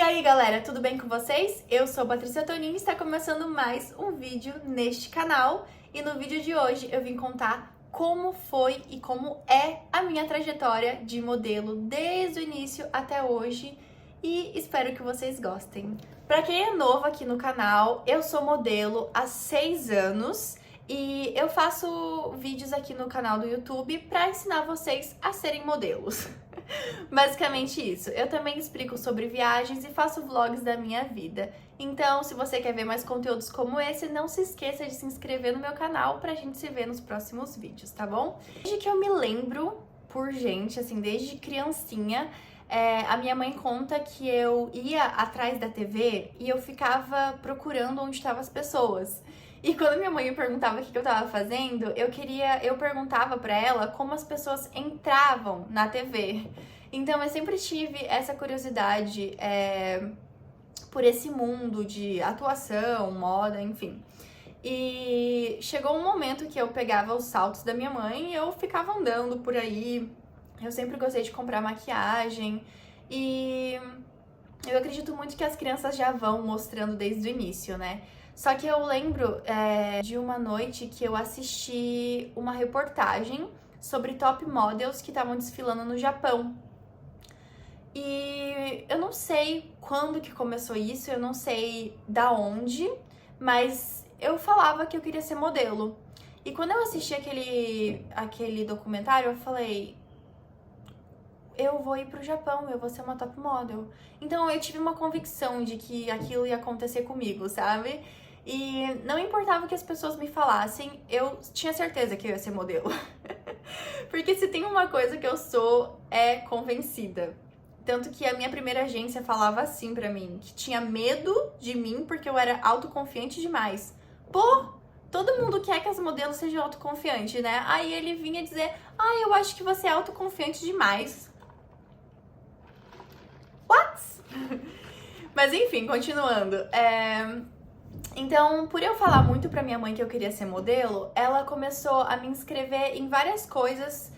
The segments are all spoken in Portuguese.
aí galera, tudo bem com vocês? Eu sou Patrícia Tonin e está começando mais um vídeo neste canal. E no vídeo de hoje eu vim contar como foi e como é a minha trajetória de modelo desde o início até hoje e espero que vocês gostem. Pra quem é novo aqui no canal, eu sou modelo há 6 anos e eu faço vídeos aqui no canal do YouTube pra ensinar vocês a serem modelos. Basicamente isso. Eu também explico sobre viagens e faço vlogs da minha vida. Então, se você quer ver mais conteúdos como esse, não se esqueça de se inscrever no meu canal pra gente se ver nos próximos vídeos, tá bom? Desde que eu me lembro, por gente, assim, desde criancinha, a minha mãe conta que eu ia atrás da TV e eu ficava procurando onde estavam as pessoas. E quando minha mãe me perguntava o que eu tava fazendo, eu perguntava pra ela como as pessoas entravam na TV. Então eu sempre tive essa curiosidade por esse mundo de atuação, moda, enfim. E chegou um momento que eu pegava os saltos da minha mãe e eu ficava andando por aí. Eu sempre gostei de comprar maquiagem e eu acredito muito que as crianças já vão mostrando desde o início, né? Só que eu lembro de uma noite que eu assisti uma reportagem sobre top models que estavam desfilando no Japão. E eu não sei quando que começou isso, eu não sei da onde, mas eu falava que eu queria ser modelo. E quando eu assisti aquele documentário, eu falei, eu vou ir pro Japão, eu vou ser uma top model. Então eu tive uma convicção de que aquilo ia acontecer comigo, sabe? E não importava o que as pessoas me falassem, eu tinha certeza que eu ia ser modelo. Porque se tem uma coisa que eu sou, é convencida. Tanto que a minha primeira agência falava assim pra mim, que tinha medo de mim porque eu era autoconfiante demais. Pô, todo mundo quer que as modelos sejam autoconfiantes, né? Aí ele vinha dizer, eu acho que você é autoconfiante demais. What? Mas enfim, continuando. Então, por eu falar muito pra minha mãe que eu queria ser modelo, ela começou a me inscrever em várias coisas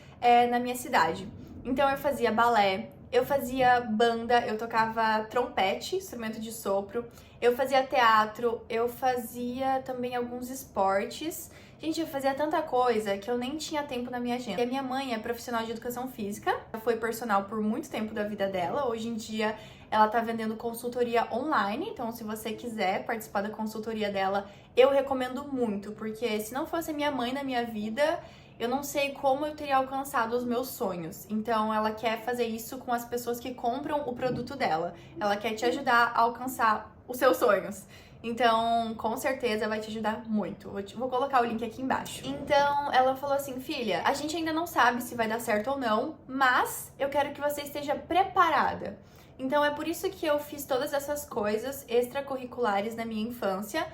na minha cidade. Então eu fazia balé, eu fazia banda, eu tocava trompete, instrumento de sopro, eu fazia teatro, eu fazia também alguns esportes. Gente, eu fazia tanta coisa que eu nem tinha tempo na minha agenda. E a minha mãe é profissional de educação física, foi personal por muito tempo da vida dela. Hoje em dia ela tá vendendo consultoria online, então se você quiser participar da consultoria dela, eu recomendo muito, porque se não fosse a minha mãe na minha vida, eu não sei como eu teria alcançado os meus sonhos. Então ela quer fazer isso com as pessoas que compram o produto dela. Ela quer te ajudar a alcançar os seus sonhos. Então, com certeza vai te ajudar muito. Vou colocar o link aqui embaixo. Então, ela falou assim, filha, a gente ainda não sabe se vai dar certo ou não, mas eu quero que você esteja preparada. Então, é por isso que eu fiz todas essas coisas extracurriculares na minha infância,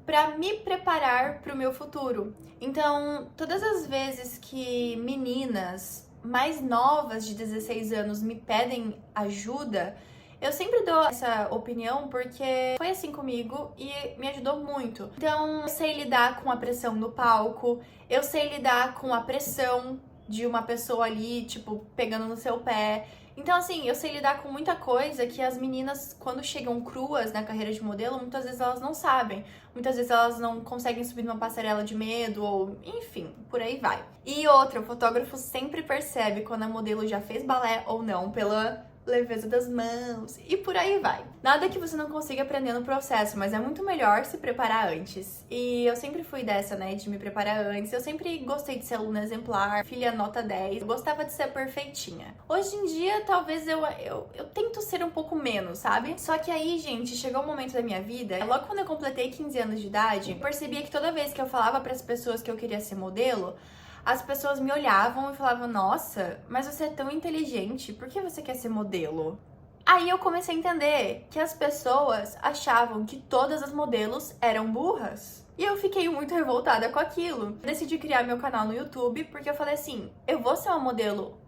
para me preparar para o meu futuro. Então, todas as vezes que meninas mais novas de 16 anos me pedem ajuda, eu sempre dou essa opinião porque foi assim comigo e me ajudou muito. Então, eu sei lidar com a pressão no palco, eu sei lidar com a pressão de uma pessoa ali, tipo, pegando no seu pé. Então, assim, eu sei lidar com muita coisa que as meninas, quando chegam cruas na carreira de modelo, muitas vezes elas não sabem. Muitas vezes elas não conseguem subir numa passarela de medo, ou enfim, por aí vai. E outra, o fotógrafo sempre percebe quando a modelo já fez balé ou não, pela leveza das mãos, e por aí vai. Nada que você não consiga aprender no processo, mas é muito melhor se preparar antes. E eu sempre fui dessa, né, de me preparar antes. Eu sempre gostei de ser aluna exemplar, filha nota 10, eu gostava de ser perfeitinha. Hoje em dia, talvez eu tento ser um pouco menos, sabe? Só que aí, gente, chegou um momento da minha vida, logo quando eu completei 15 anos de idade, eu percebia que toda vez que eu falava para as pessoas que eu queria ser modelo, as pessoas me olhavam e falavam, nossa, mas você é tão inteligente, por que você quer ser modelo? Aí eu comecei a entender que as pessoas achavam que todas as modelos eram burras. E eu fiquei muito revoltada com aquilo. Decidi criar meu canal no YouTube porque eu falei assim, eu vou ser uma modelo,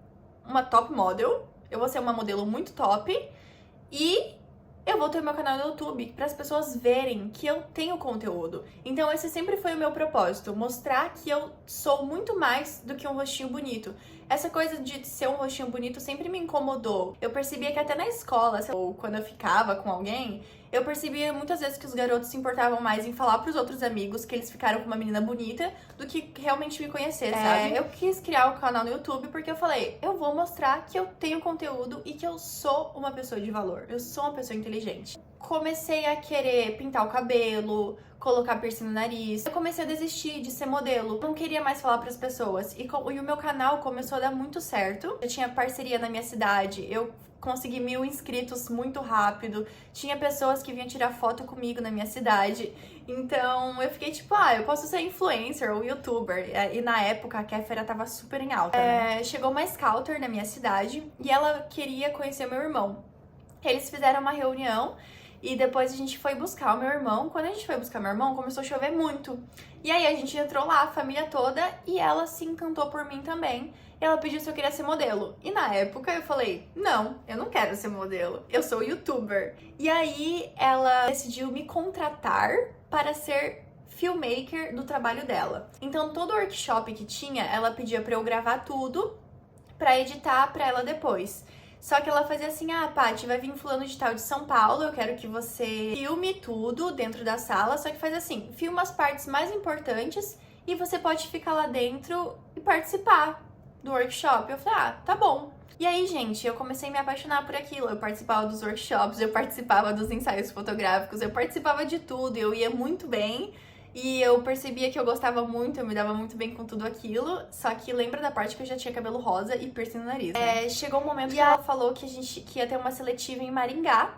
uma top model, eu vou ser uma modelo muito top e eu voltei ao meu canal no YouTube para as pessoas verem que eu tenho conteúdo. Então esse sempre foi o meu propósito, mostrar que eu sou muito mais do que um rostinho bonito. Essa coisa de ser um rostinho bonito sempre me incomodou. Eu percebia que até na escola, ou quando eu ficava com alguém, eu percebia muitas vezes que os garotos se importavam mais em falar pros outros amigos que eles ficaram com uma menina bonita do que realmente me conhecer, sabe? Eu quis criar o canal no YouTube porque eu falei, eu vou mostrar que eu tenho conteúdo e que eu sou uma pessoa de valor. Eu sou uma pessoa inteligente. Comecei a querer pintar o cabelo, colocar piercing no nariz. Eu comecei a desistir de ser modelo. Não queria mais falar pras pessoas. E o meu canal começou a dar muito certo. Eu tinha parceria na minha cidade. Eu consegui 1000 inscritos muito rápido. Tinha pessoas que vinham tirar foto comigo na minha cidade. Então eu fiquei tipo, eu posso ser influencer ou youtuber. E na época a Kéfera tava super em alta, né? Chegou uma scouter na minha cidade e ela queria conhecer meu irmão. Eles fizeram uma reunião e depois a gente foi buscar o meu irmão. Quando a gente foi buscar meu irmão, começou a chover muito. E aí a gente entrou lá, a família toda, e ela se encantou por mim também. E ela pediu se eu queria ser modelo. E na época eu falei, não, eu não quero ser modelo, eu sou youtuber. E aí ela decidiu me contratar para ser filmmaker do trabalho dela. Então todo workshop que tinha, ela pedia pra eu gravar tudo pra editar pra ela depois. Só que ela fazia assim, Paty, vai vir fulano de tal de São Paulo, eu quero que você filme tudo dentro da sala, só que faz assim, filma as partes mais importantes e você pode ficar lá dentro e participar do workshop. Eu falei, tá bom. E aí, gente, eu comecei a me apaixonar por aquilo. Eu participava dos workshops, eu participava dos ensaios fotográficos, eu participava de tudo, eu ia muito bem. E eu percebia que eu gostava muito, eu me dava muito bem com tudo aquilo. Só que lembra da parte que eu já tinha cabelo rosa e piercing no nariz, né? Chegou um momento que ela falou que que ia ter uma seletiva em Maringá.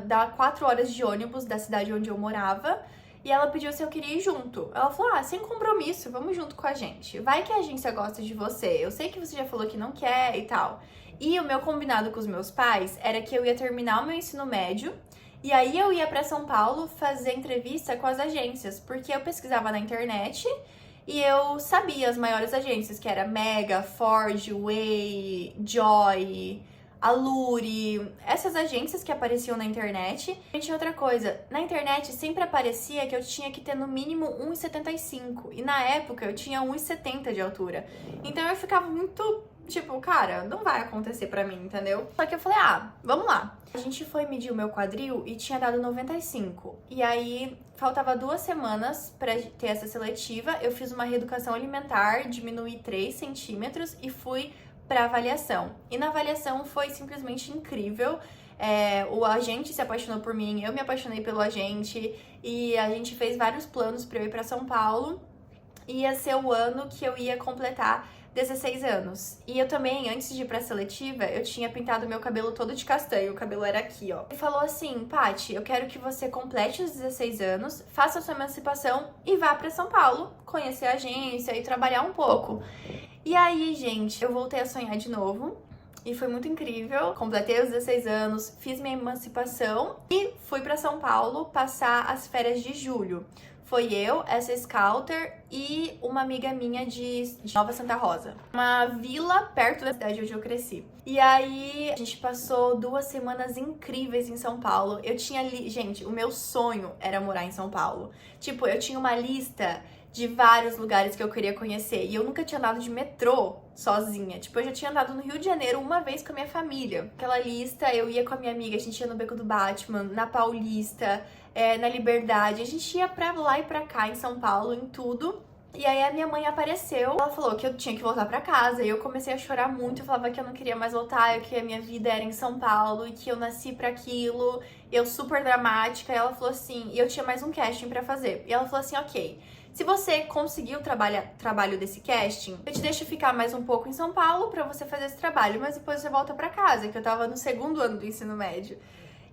Dá 4 horas de ônibus da cidade onde eu morava. E ela pediu se eu queria ir junto. Ela falou, sem compromisso, vamos junto com a gente. Vai que a agência gosta de você. Eu sei que você já falou que não quer e tal. E o meu combinado com os meus pais era que eu ia terminar o meu ensino médio. E aí eu ia pra São Paulo fazer entrevista com as agências, porque eu pesquisava na internet e eu sabia as maiores agências, que era Mega, Ford, Way, Joy, Aluri, essas agências que apareciam na internet. E tinha outra coisa, na internet sempre aparecia que eu tinha que ter no mínimo 1,75 e na época eu tinha 1,70 de altura. Então eu ficava muito tipo, cara, não vai acontecer pra mim, entendeu? Só que eu falei, vamos lá. A gente foi medir o meu quadril e tinha dado 95. E aí, faltava 2 semanas pra ter essa seletiva. Eu fiz uma reeducação alimentar, diminuí 3 centímetros e fui pra avaliação. E na avaliação foi simplesmente incrível. O agente se apaixonou por mim, eu me apaixonei pelo agente. E a gente fez vários planos pra eu ir pra São Paulo. Ia ser o ano que eu ia completar 16 anos. E eu também, antes de ir pra seletiva, eu tinha pintado meu cabelo todo de castanho. O cabelo era aqui, ó. Ele falou assim, Paty, eu quero que você complete os 16 anos, faça a sua emancipação e vá pra São Paulo, conhecer a agência e trabalhar um pouco. E aí, gente, eu voltei a sonhar de novo. E foi muito incrível. Completei os 16 anos, fiz minha emancipação e fui pra São Paulo passar as férias de julho. Foi eu, essa scouter e uma amiga minha de Nova Santa Rosa. Uma vila perto da cidade onde eu cresci. E aí, a gente passou 2 semanas incríveis em São Paulo. Eu tinha... Gente, o meu sonho era morar em São Paulo. Tipo, eu tinha uma lista de vários lugares que eu queria conhecer. E eu nunca tinha andado de metrô sozinha. Tipo, eu já tinha andado no Rio de Janeiro uma vez com a minha família. Aquela lista, eu ia com a minha amiga, a gente ia no Beco do Batman, na Paulista, na Liberdade. A gente ia pra lá e pra cá em São Paulo, em tudo. E aí a minha mãe apareceu, ela falou que eu tinha que voltar pra casa. E eu comecei a chorar muito, eu falava que eu não queria mais voltar, que a minha vida era em São Paulo e que eu nasci pra aquilo. Eu super dramática. E ela falou assim, e eu tinha mais um casting pra fazer. E ela falou assim, ok, se você conseguir o trabalho desse casting, eu te deixo ficar mais um pouco em São Paulo pra você fazer esse trabalho, mas depois você volta pra casa, que eu tava no 2º ano do ensino médio.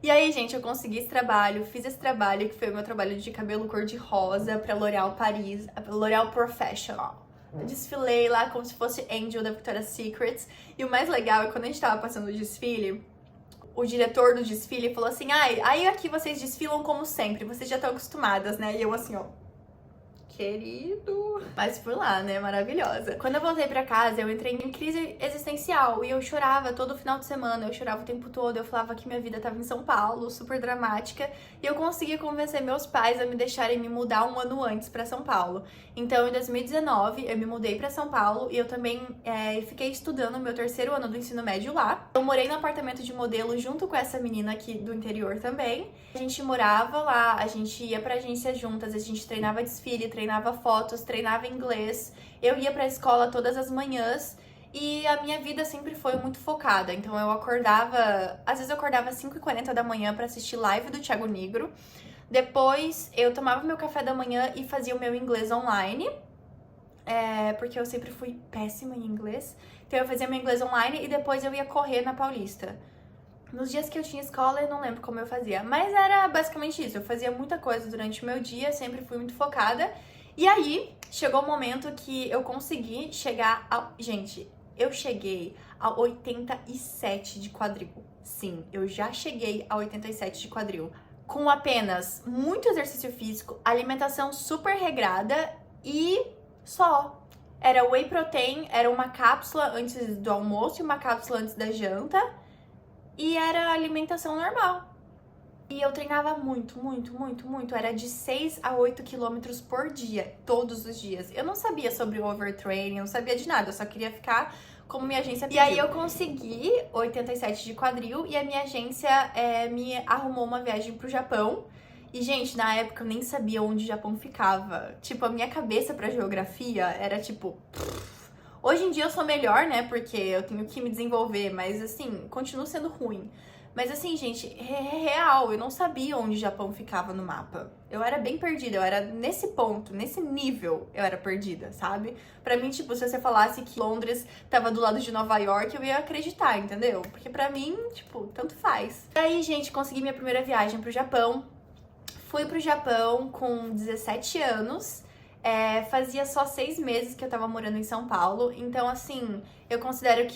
E aí, gente, eu consegui esse trabalho, fiz esse trabalho, que foi o meu trabalho de cabelo cor-de-rosa pra L'Oréal Paris, L'Oréal Professional. Eu desfilei lá como se fosse Angel da Victoria's Secret. E o mais legal é quando a gente tava passando o desfile, o diretor do desfile falou assim, aí aqui vocês desfilam como sempre, vocês já estão acostumadas, né? E eu assim, ó, querido. Mas fui lá, né? Maravilhosa. Quando eu voltei pra casa, eu entrei em crise existencial e eu chorava todo final de semana, eu chorava o tempo todo, eu falava que minha vida tava em São Paulo, super dramática, e eu consegui convencer meus pais a me deixarem me mudar um ano antes pra São Paulo. Então, em 2019, eu me mudei pra São Paulo e eu também fiquei estudando o meu terceiro ano do ensino médio lá. Eu morei no apartamento de modelo junto com essa menina aqui do interior também. A gente morava lá, a gente ia pra agência juntas, a gente treinava desfile, treinava fotos, treinava inglês. Eu ia pra escola todas as manhãs e a minha vida sempre foi muito focada. Então eu acordava, às vezes eu acordava às 5h40 da manhã pra assistir live do Thiago Nigro. Depois eu tomava meu café da manhã e fazia o meu inglês online. Porque eu sempre fui péssima em inglês. Então eu fazia meu inglês online e depois eu ia correr na Paulista. Nos dias que eu tinha escola, eu não lembro como eu fazia. Mas era basicamente isso. Eu fazia muita coisa durante o meu dia, sempre fui muito focada. E aí, chegou o momento que eu consegui chegar ao... Gente, eu cheguei a 87 de quadril. Sim, eu já cheguei a 87 de quadril. Com apenas muito exercício físico, alimentação super regrada e só. Era whey protein, era uma cápsula antes do almoço e uma cápsula antes da janta. E era alimentação normal. E eu treinava muito. Era de 6 a 8 quilômetros por dia, todos os dias. Eu não sabia sobre overtraining, não sabia de nada. Eu só queria ficar como minha agência pediu. E aí eu consegui 87 de quadril e a minha agência me arrumou uma viagem pro Japão. E, gente, na época eu nem sabia onde o Japão ficava. Tipo, a minha cabeça pra geografia era tipo... Hoje em dia eu sou melhor, né, porque eu tenho que me desenvolver, mas assim, continuo sendo ruim. Mas assim, gente, real, eu não sabia onde o Japão ficava no mapa. Eu era bem perdida, eu era nesse ponto, nesse nível, eu era perdida, sabe? Pra mim, tipo, se você falasse que Londres tava do lado de Nova York, eu ia acreditar, entendeu? Porque pra mim, tipo, tanto faz. E aí, gente, consegui minha primeira viagem pro Japão. Fui pro Japão com 17 anos. Fazia só 6 meses que eu tava morando em São Paulo, então assim, eu considero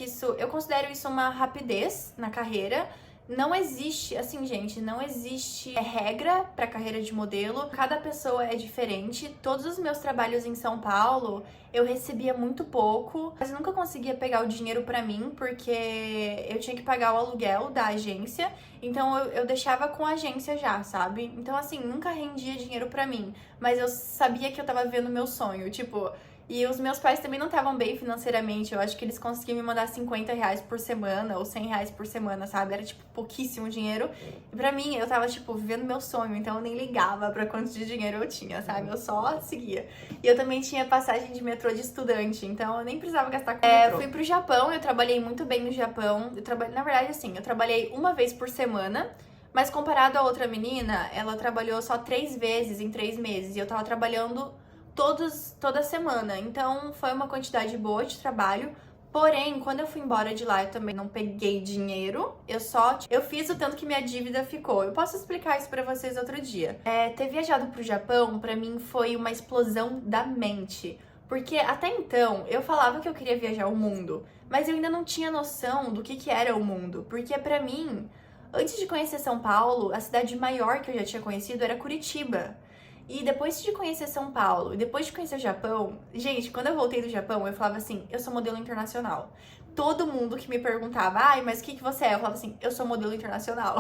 isso uma rapidez na carreira. Não existe, assim, gente, não existe regra pra carreira de modelo. Cada pessoa é diferente. Todos os meus trabalhos em São Paulo, eu recebia muito pouco, mas nunca conseguia pegar o dinheiro pra mim, porque eu tinha que pagar o aluguel da agência. Então eu deixava com a agência já, sabe? Então, assim, nunca rendia dinheiro pra mim. Mas eu sabia que eu tava vivendo o meu sonho, tipo... E os meus pais também não estavam bem financeiramente. Eu acho que eles conseguiam me mandar 50 reais por semana ou 100 reais por semana, sabe? Era, tipo, pouquíssimo dinheiro. E pra mim, eu tava, tipo, vivendo meu sonho. Então eu nem ligava pra quanto de dinheiro eu tinha, sabe? Eu só seguia. E eu também tinha passagem de metrô de estudante. Então eu nem precisava gastar com metrô. Fui pro Japão, eu trabalhei muito bem no Japão. Na verdade, assim, eu trabalhei uma vez por semana. Mas comparado a outra menina, ela trabalhou só 3 vezes em 3 meses. E eu tava trabalhando... toda semana, então foi uma quantidade boa de trabalho. Porém, quando eu fui embora de lá, eu também não peguei dinheiro, eu fiz o tanto que minha dívida ficou. Eu posso explicar isso pra vocês outro dia. Ter viajado pro Japão, pra mim, foi uma explosão da mente. Porque até então, eu falava que eu queria viajar o mundo, mas eu ainda não tinha noção do que era o mundo. Porque pra mim, antes de conhecer São Paulo, a cidade maior que eu já tinha conhecido era Curitiba. E depois de conhecer São Paulo, e depois de conhecer o Japão, gente, quando eu voltei do Japão, eu falava assim, eu sou modelo internacional. Todo mundo que me perguntava, ai, mas o que você é? Eu falava assim, eu sou modelo internacional.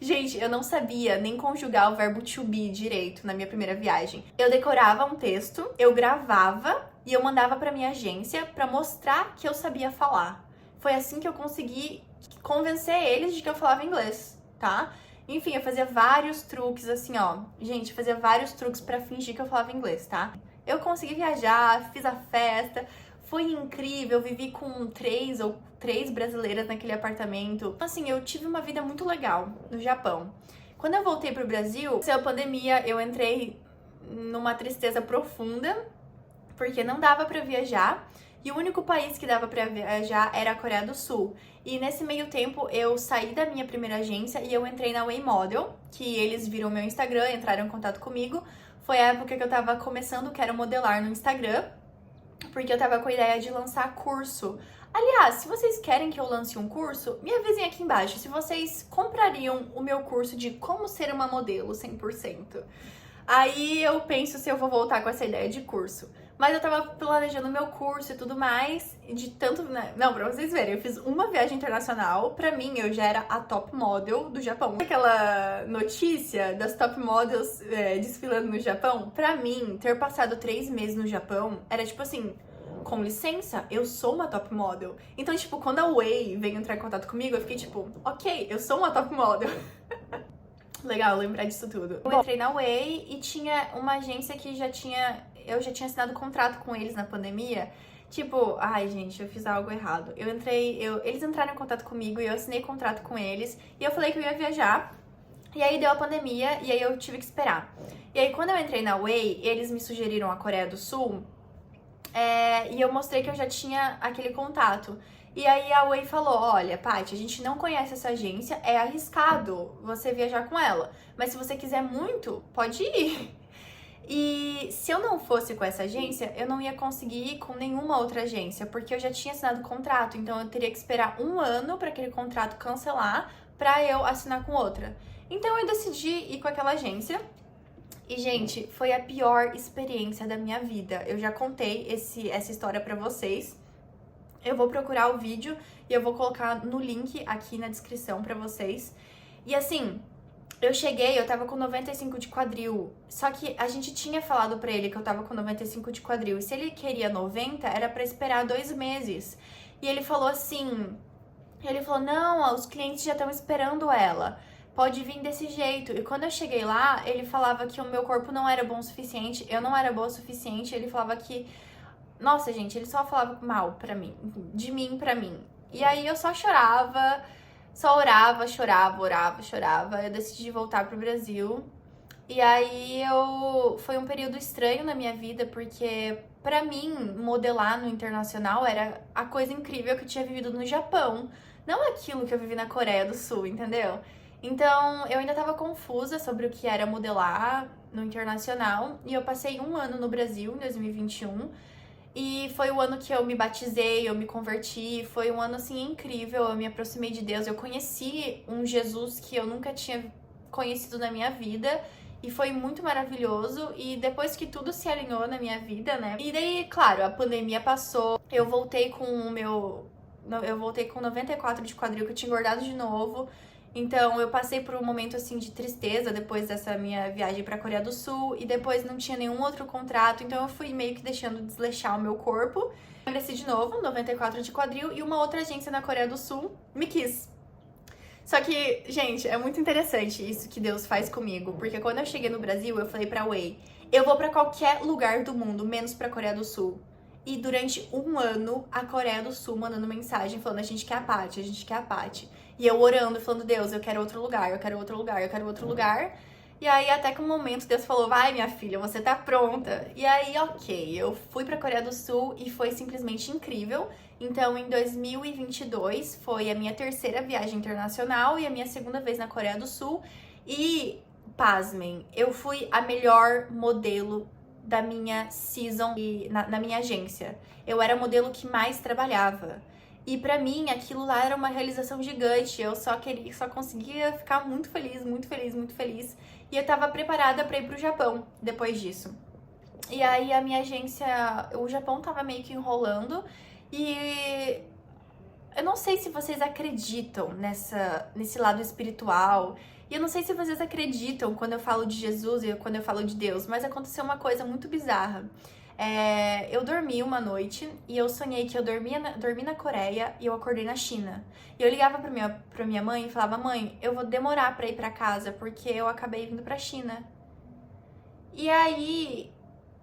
Gente, eu não sabia nem conjugar o verbo to be direito na minha primeira viagem. Eu decorava um texto, eu gravava e eu mandava pra minha agência pra mostrar que eu sabia falar. Foi assim que eu consegui convencer eles de que eu falava inglês, tá? Enfim, eu fazia vários truques, assim, ó. Gente, fazia vários truques pra fingir que eu falava inglês, tá? Eu consegui viajar, fiz a festa, foi incrível, vivi com 3 brasileiras naquele apartamento. Assim, eu tive uma vida muito legal no Japão. Quando eu voltei pro Brasil, com a pandemia, eu entrei numa tristeza profunda, porque não dava pra viajar. E o único país que dava pra viajar era a Coreia do Sul. E nesse meio tempo eu saí da minha primeira agência e eu entrei na Way Model, que eles viram meu Instagram, entraram em contato comigo. Foi a época que eu tava começando, quero modelar no Instagram, porque eu tava com a ideia de lançar curso. Aliás, se vocês querem que eu lance um curso, me avisem aqui embaixo se vocês comprariam o meu curso de como ser uma modelo 100%. Aí eu penso se eu vou voltar com essa ideia de curso. Mas eu tava planejando meu curso e tudo mais, e de tanto, né? Não, pra vocês verem, eu fiz uma viagem internacional, pra mim eu já era a top model do Japão. Aquela notícia das top models desfilando no Japão, pra mim, ter passado 3 meses no Japão era tipo assim, com licença, eu sou uma top model. Então, tipo, quando a Way veio entrar em contato comigo, eu fiquei tipo, ok, eu sou uma top model. Legal lembrar disso tudo. Eu entrei na Way e tinha uma agência que eu já tinha assinado contrato com eles na pandemia. Tipo, ai gente, eu fiz algo errado. Eles entraram em contato comigo e eu assinei contrato com eles. E eu falei que eu ia viajar. E aí deu a pandemia e aí eu tive que esperar. E aí quando eu entrei na Way, eles me sugeriram a Coreia do Sul. E eu mostrei que eu já tinha aquele contato. E aí a Way falou, olha, Paty, a gente não conhece essa agência, é arriscado você viajar com ela. Mas se você quiser muito, pode ir. E se eu não fosse com essa agência, eu não ia conseguir ir com nenhuma outra agência, porque eu já tinha assinado contrato, então eu teria que esperar 1 ano para aquele contrato cancelar, para eu assinar com outra. Então eu decidi ir com aquela agência. E, gente, foi a pior experiência da minha vida. Eu já contei essa história pra vocês. Eu vou procurar o vídeo e eu vou colocar no link aqui na descrição pra vocês. E assim, eu tava com 95 de quadril. Só que a gente tinha falado pra ele que eu tava com 95 de quadril. E se ele queria 90, era pra esperar 2 meses. E ele falou assim... não, os clientes já estão esperando ela. Pode vir desse jeito. E quando eu cheguei lá, ele falava que o meu corpo não era bom o suficiente, eu não era boa o suficiente, ele falava que... Nossa, gente, ele só falava mal pra mim, de mim pra mim. E aí eu só chorava, só orava, chorava. Eu decidi voltar pro Brasil. E aí foi um período estranho na minha vida, porque pra mim, modelar no internacional era a coisa incrível que eu tinha vivido no Japão. Não aquilo que eu vivi na Coreia do Sul, entendeu? Então, eu ainda tava confusa sobre o que era modelar no internacional. E eu passei 1 ano no Brasil, em 2021. E foi o ano que eu me batizei, eu me converti. Foi um ano, assim, incrível. Eu me aproximei de Deus. Eu conheci um Jesus que eu nunca tinha conhecido na minha vida. E foi muito maravilhoso. E depois que tudo se alinhou na minha vida, né? E daí, claro, a pandemia passou. Eu voltei com 94 de quadril, que eu tinha engordado de novo. Então, eu passei por um momento, assim, de tristeza depois dessa minha viagem pra Coreia do Sul. E depois não tinha nenhum outro contrato. Então, eu fui meio que deixando desleixar o meu corpo. Emagreci de novo, 94 de quadril. E uma outra agência na Coreia do Sul me quis. Só que, gente, é muito interessante isso que Deus faz comigo. Porque quando eu cheguei no Brasil, eu falei pra Way, eu vou pra qualquer lugar do mundo, menos pra Coreia do Sul. E durante 1 ano, a Coreia do Sul mandando mensagem falando, a gente quer a Paty, a gente quer a Paty. E eu orando, falando, Deus, eu quero outro lugar, eu quero outro lugar, eu quero outro lugar. E aí, até que um momento, Deus falou, vai, minha filha, você tá pronta. E aí, ok, eu fui pra Coreia do Sul e foi simplesmente incrível. Então, em 2022, foi a minha 3ª viagem internacional e a minha 2ª vez na Coreia do Sul. E, pasmem, eu fui a melhor modelo da minha season na minha agência. Eu era a modelo que mais trabalhava. E pra mim, aquilo lá era uma realização gigante. Eu só conseguia ficar muito feliz, muito feliz, muito feliz. E eu tava preparada pra ir pro Japão depois disso. E aí a minha agência, o Japão tava meio que enrolando. E eu não sei se vocês acreditam nesse lado espiritual. E eu não sei se vocês acreditam quando eu falo de Jesus e quando eu falo de Deus, mas aconteceu uma coisa muito bizarra. Eu dormi uma noite e eu sonhei que eu dormi na Coreia e eu acordei na China. E eu ligava pra minha mãe e falava, mãe, eu vou demorar pra ir pra casa porque eu acabei vindo pra China. E aí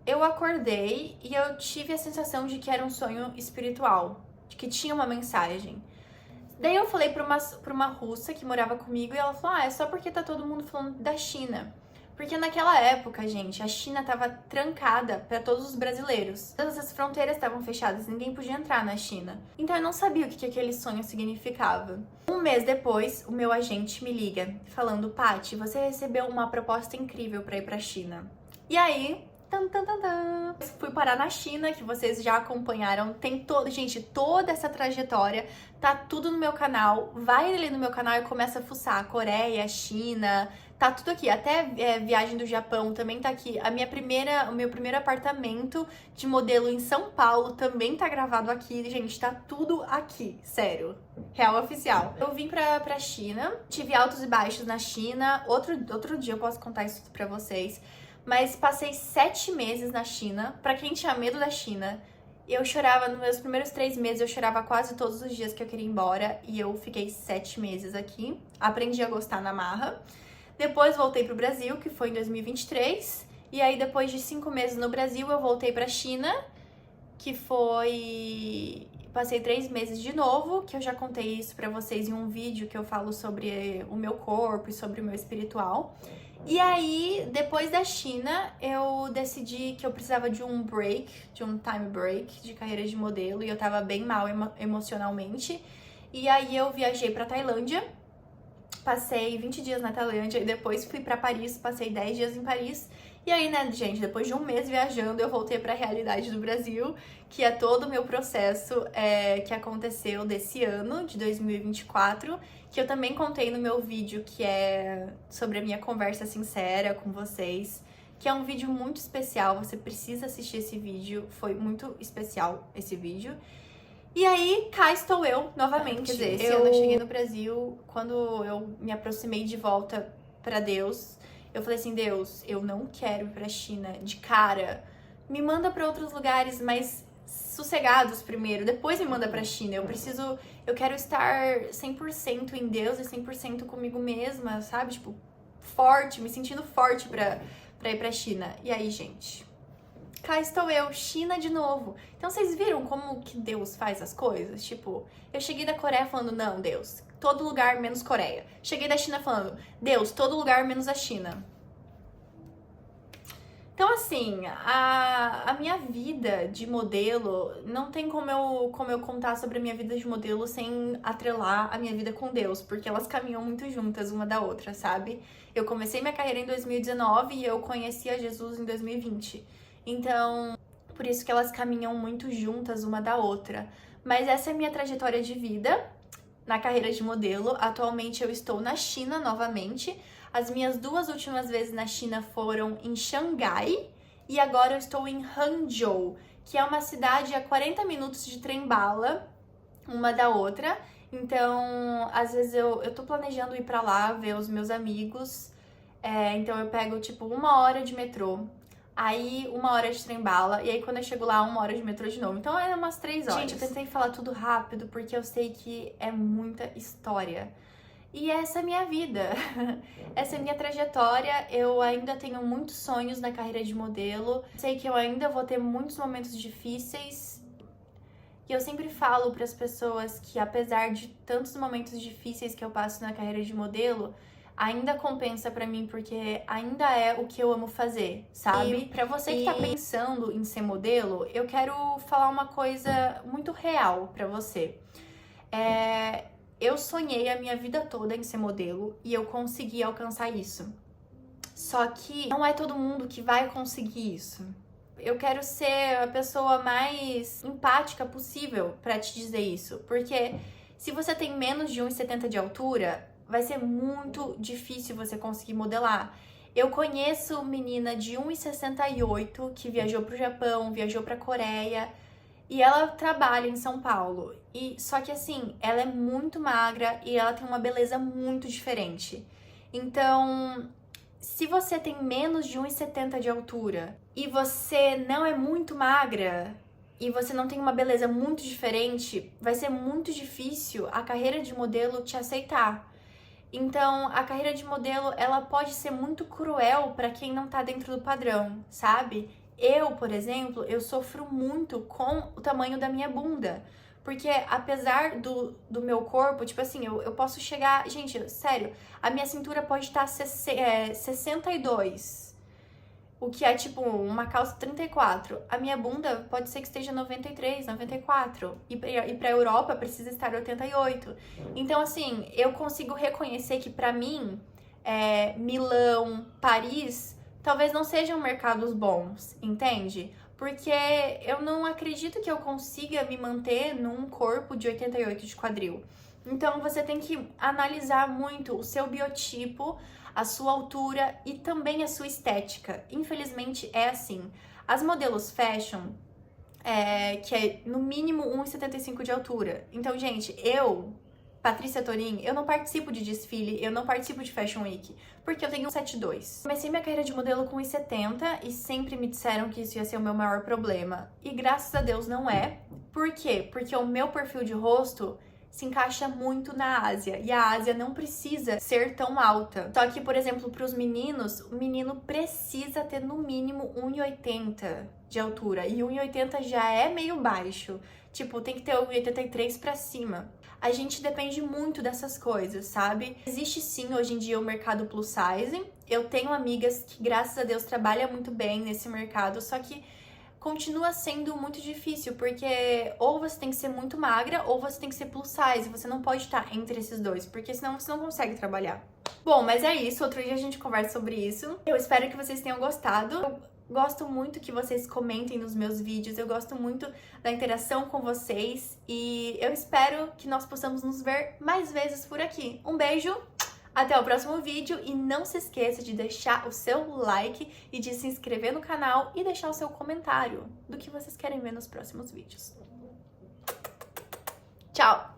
eu acordei e eu tive a sensação de que era um sonho espiritual, de que tinha uma mensagem. Daí eu falei pra uma russa que morava comigo e ela falou, é só porque tá todo mundo falando da China. Porque naquela época, gente, a China tava trancada pra todos os brasileiros. Todas as fronteiras estavam fechadas, ninguém podia entrar na China. Então eu não sabia o que aquele sonho significava. 1 mês depois, o meu agente me liga, falando, Paty, você recebeu uma proposta incrível pra ir pra China. E aí, Tan, tan, tan, tan. Fui parar na China, que vocês já acompanharam. Tem todo, gente, toda essa trajetória, tá tudo no meu canal. Vai ali no meu canal e começa a fuçar Coreia, China, tá tudo aqui. Até viagem do Japão também tá aqui. O meu primeiro apartamento de modelo em São Paulo também tá gravado aqui. Gente, tá tudo aqui, sério. Real oficial. Eu vim pra China, tive altos e baixos na China. Outro dia eu posso contar isso pra vocês. Mas passei 7 meses na China. Pra quem tinha medo da China, eu chorava, nos meus primeiros 3 meses, eu chorava quase todos os dias que eu queria ir embora. E eu fiquei 7 meses aqui. Aprendi a gostar na marra. Depois voltei pro Brasil, que foi em 2023. E aí, depois de 5 meses no Brasil, eu voltei pra China, que foi... Passei 3 meses de novo, que eu já contei isso pra vocês em um vídeo que eu falo sobre o meu corpo e sobre o meu espiritual. E aí, depois da China, eu decidi que eu precisava de um break, de um time break de carreira de modelo, e eu tava bem mal emocionalmente. E aí eu viajei pra Tailândia, passei 20 dias na Tailândia e depois fui pra Paris, passei 10 dias em Paris. E aí, né, gente, depois de um mês viajando, eu voltei pra realidade do Brasil, que é todo o meu processo que aconteceu desse ano, de 2024, que eu também contei no meu vídeo, que é sobre a minha conversa sincera com vocês, que é um vídeo muito especial, você precisa assistir esse vídeo, foi muito especial esse vídeo. E aí, cá estou eu, novamente. Quer dizer, esse ano eu cheguei no Brasil, quando eu me aproximei de volta pra Deus, eu falei assim, Deus, eu não quero ir pra China de cara. Me manda pra outros lugares mais sossegados primeiro, depois me manda pra China. Eu quero estar 100% em Deus e 100% comigo mesma, sabe? Tipo, forte, me sentindo forte pra ir pra China. E aí, gente, cá estou eu, China de novo. Então vocês viram como que Deus faz as coisas? Tipo, eu cheguei da Coreia falando, não, Deus, todo lugar menos Coreia. Cheguei da China falando, Deus, todo lugar menos a China. Então, assim, a minha vida de modelo, não tem como eu contar sobre a minha vida de modelo sem atrelar a minha vida com Deus, porque elas caminham muito juntas uma da outra, sabe? Eu comecei minha carreira em 2019 e eu conheci a Jesus em 2020. Então, por isso que elas caminham muito juntas uma da outra. Mas essa é a minha trajetória de vida na carreira de modelo. Atualmente eu estou na China novamente. As minhas 2 últimas vezes na China foram em Xangai e agora eu estou em Hangzhou, que é uma cidade a 40 minutos de trem-bala, uma da outra. Então, às vezes eu tô planejando ir pra lá, ver os meus amigos. Então eu pego tipo 1 hora de metrô, aí 1 hora de trem-bala, e aí quando eu chego lá, 1 hora de metrô de novo. Então é umas 3 horas. Gente, eu tentei falar tudo rápido porque eu sei que é muita história. E essa é a minha vida, essa é a minha trajetória. Eu ainda tenho muitos sonhos na carreira de modelo, sei que eu ainda vou ter muitos momentos difíceis. E eu sempre falo para as pessoas que, apesar de tantos momentos difíceis que eu passo na carreira de modelo, ainda compensa pra mim, porque ainda é o que eu amo fazer, sabe? E pra você que tá pensando em ser modelo, eu quero falar uma coisa muito real pra você. Eu sonhei a minha vida toda em ser modelo e eu consegui alcançar isso. Só que não é todo mundo que vai conseguir isso. Eu quero ser a pessoa mais empática possível pra te dizer isso, porque se você tem menos de 1,70 de altura, vai ser muito difícil você conseguir modelar. Eu conheço menina de 1,68 que viajou pro Japão, viajou pra Coreia, e ela trabalha em São Paulo. Só que assim, ela é muito magra e ela tem uma beleza muito diferente. Então, se você tem menos de 1,70 de altura e você não é muito magra e você não tem uma beleza muito diferente, vai ser muito difícil a carreira de modelo te aceitar. Então, a carreira de modelo, ela pode ser muito cruel para quem não tá dentro do padrão, sabe? Eu, por exemplo, eu sofro muito com o tamanho da minha bunda. Porque apesar do meu corpo, tipo assim, eu posso chegar... Gente, sério, a minha cintura pode estar 62, o que é tipo uma calça 34. A minha bunda pode ser que esteja 93, 94. E pra Europa precisa estar 88. Então, assim, eu consigo reconhecer que pra mim, Milão, Paris... talvez não sejam mercados bons, entende? Porque eu não acredito que eu consiga me manter num corpo de 88 de quadril. Então você tem que analisar muito o seu biotipo, a sua altura e também a sua estética. Infelizmente é assim. As modelos fashion, que é no mínimo 1,75 de altura. Então, gente, Patrícia Torin, eu não participo de desfile, eu não participo de Fashion Week, porque eu tenho 1,72. Comecei minha carreira de modelo com 1,70 e sempre me disseram que isso ia ser o meu maior problema. E graças a Deus não é. Por quê? Porque o meu perfil de rosto se encaixa muito na Ásia, e a Ásia não precisa ser tão alta. Só que, por exemplo, para os meninos, o menino precisa ter no mínimo 1,80 de altura, e 1,80 já é meio baixo. Tipo, tem que ter 1,83 para cima. A gente depende muito dessas coisas, sabe? Existe sim hoje em dia o mercado plus size. Eu tenho amigas que, graças a Deus, trabalham muito bem nesse mercado, só que continua sendo muito difícil, porque ou você tem que ser muito magra ou você tem que ser plus size. Você não pode estar entre esses dois, porque senão você não consegue trabalhar. Bom, mas é isso. Outro dia a gente conversa sobre isso. Eu espero que vocês tenham gostado. Eu gosto muito que vocês comentem nos meus vídeos. Eu gosto muito da interação com vocês. E eu espero que nós possamos nos ver mais vezes por aqui. Um beijo! Até o próximo vídeo e não se esqueça de deixar o seu like e de se inscrever no canal e deixar o seu comentário do que vocês querem ver nos próximos vídeos. Tchau!